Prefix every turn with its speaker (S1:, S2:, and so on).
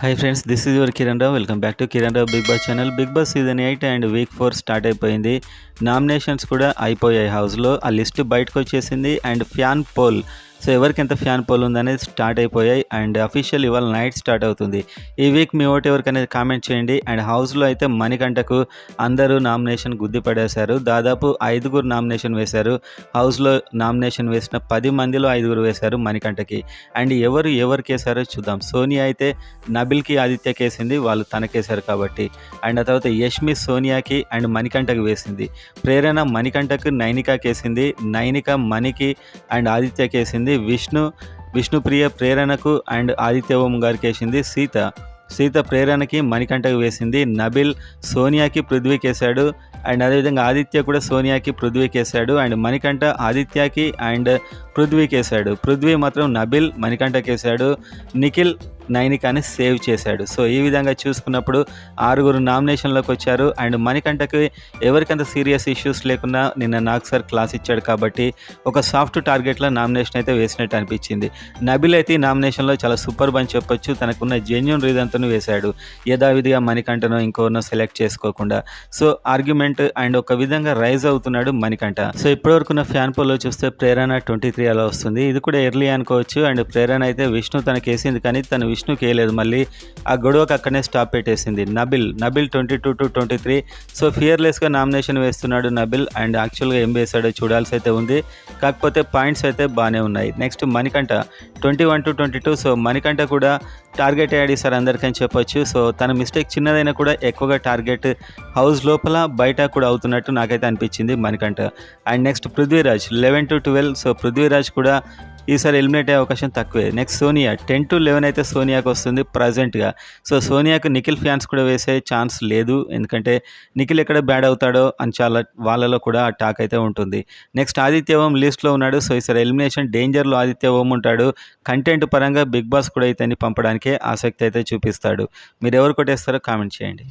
S1: Hi friends, this is your Kiran Rao. Welcome back to Kiran Rao Bigg Boss channel. Bigg Boss season 8 and week 4 start అయిపోయింది. Nominations కూడా అయిపోయాయి హౌస్లో. ఆ list బయటకు వచ్చేసింది అండ్ ఫ్యాన్ పోల్, సో ఎవరికి ఎంత ఫ్యాన్ పోల్ ఉందనేది స్టార్ట్ అయిపోయాయి అండ్ అఫీషియల్ ఇవాళ నైట్ స్టార్ట్ అవుతుంది. ఈ వీక్ మీ ఓటు ఎవరికి అనేది కామెంట్ చేయండి. అండ్ హౌస్లో అయితే మణికంఠకు అందరూ నామినేషన్ గుద్ది పడేశారు. దాదాపు 5 నామినేషన్ వేశారు. హౌస్లో నామినేషన్ వేసిన 10 మందిలో 5 వేశారు మణికంఠకి. అండ్ ఎవరికి వేశారో చూద్దాం. సోనియా అయితే నబిల్కి ఆదిత్యకి వేసింది, వాళ్ళు తనకేశారు కాబట్టి. అండ్ ఆ తర్వాత యష్మి సోనియాకి అండ్ మణికంఠకి వేసింది. ప్రేరణ మణికంఠకు నైనికాకి వేసింది. నైనిక మణికి అండ్ ఆదిత్యకి వేసింది. విష్ణుప్రియ ప్రేరణకు అండ్ ఆదిత్య ఓం గారికి వేసింది. సీత ప్రేరణకి మణికంఠకు వేసింది. నబిల్ సోనియాకి పృథ్వీకి వేశాడు. అండ్ అదేవిధంగా ఆదిత్య కూడా సోనియాకి పృథ్వీకి వేశాడు. అండ్ మణికంఠ ఆదిత్యకి అండ్ పృథ్వీకి వేశాడు. పృథ్వీ మాత్రం నబిల్ మణికంఠకి వేశాడు. నిఖిల్ నైనికాని సేవ్ చేశాడు. సో ఈ విధంగా చూసుకున్నప్పుడు 6 నామినేషన్లోకి వచ్చారు. అండ్ మణికంఠకి ఎవరికంత సీరియస్ ఇష్యూస్ లేకుండా నిన్న నాకు సార్ క్లాస్ ఇచ్చాడు కాబట్టి ఒక సాఫ్ట్ టార్గెట్లో నామినేషన్ అయితే వేసినట్టు అనిపించింది. నబిల్ అయితే ఈ నామినేషన్లో చాలా సూపర్ అని చెప్పొచ్చు. తనకున్న జెన్యూన్ రీజన్తో వేశాడు, యథావిధిగా మణికంఠను ఇంకోనో సెలెక్ట్ చేసుకోకుండా. సో ఆర్గ్యుమెంట్ అండ్ ఒక విధంగా రైజ్ అవుతున్నాడు మణికంఠ. సో ఇప్పటివరకున్న ఫ్యాన్ పోల్లో చూస్తే ప్రేరణ 23 అలా వస్తుంది. ఇది కూడా ఎర్లీ అనుకోవచ్చు. అండ్ ప్రేరణ అయితే విష్ణు తనకి వేసింది, కానీ తను విష్ణుకి వేయలేదు. మళ్ళీ ఆ గొడవకు అక్కడనే స్టాప్ పెట్టేసింది. నబిల్ 22 to 23. సో ఫియర్లెస్గా నామినేషన్ వేస్తున్నాడు నబిల్. అండ్ యాక్చువల్గా ఏం వేశాడో చూడాల్సి అయితే ఉంది. కాకపోతే పాయింట్స్ అయితే బాగానే ఉన్నాయి. Next Manikanta 21 to 22. So Manikanta కూడా టార్గెట్ అయ్యాడు సార్ అందరికని చెప్పొచ్చు. సో తన మిస్టేక్ చిన్నదైనా కూడా ఎక్కువగా టార్గెట్ హౌస్ లోపల బయట కూడా అవుతున్నట్టు నాకైతే అనిపించింది Manikanta. And next Prithviraj 11 to 12. So Prithviraj కూడా ఈసారి ఎలిమినేట్ అయ్యే అవకాశం తక్కువే. నెక్స్ట్ సోనియా 10 to 11 అయితే సోనియాకి వస్తుంది ప్రజెంట్గా. సో సోనియాకు నిఖిల్ ఫ్యాన్స్ కూడా వేసే ఛాన్స్ లేదు, ఎందుకంటే నిఖిల్ ఎక్కడ బ్యాడ్ అవుతాడో అని చాలా వాళ్ళలో కూడా ఆ టాక్ అయితే ఉంటుంది. నెక్స్ట్ ఆదిత్య ఓం లిస్ట్లో ఉన్నాడు. సో ఈసారి ఎలిమినేషన్ డేంజర్లో ఆదిత్య ఓం ఉంటాడు. కంటెంట్ పరంగా బిగ్ బాస్ కూడా ఇతన్ని పంపడానికే ఆసక్తి అయితే చూపిస్తాడు. మీరు ఎవరు కొట్టేస్తారో కామెంట్ చేయండి.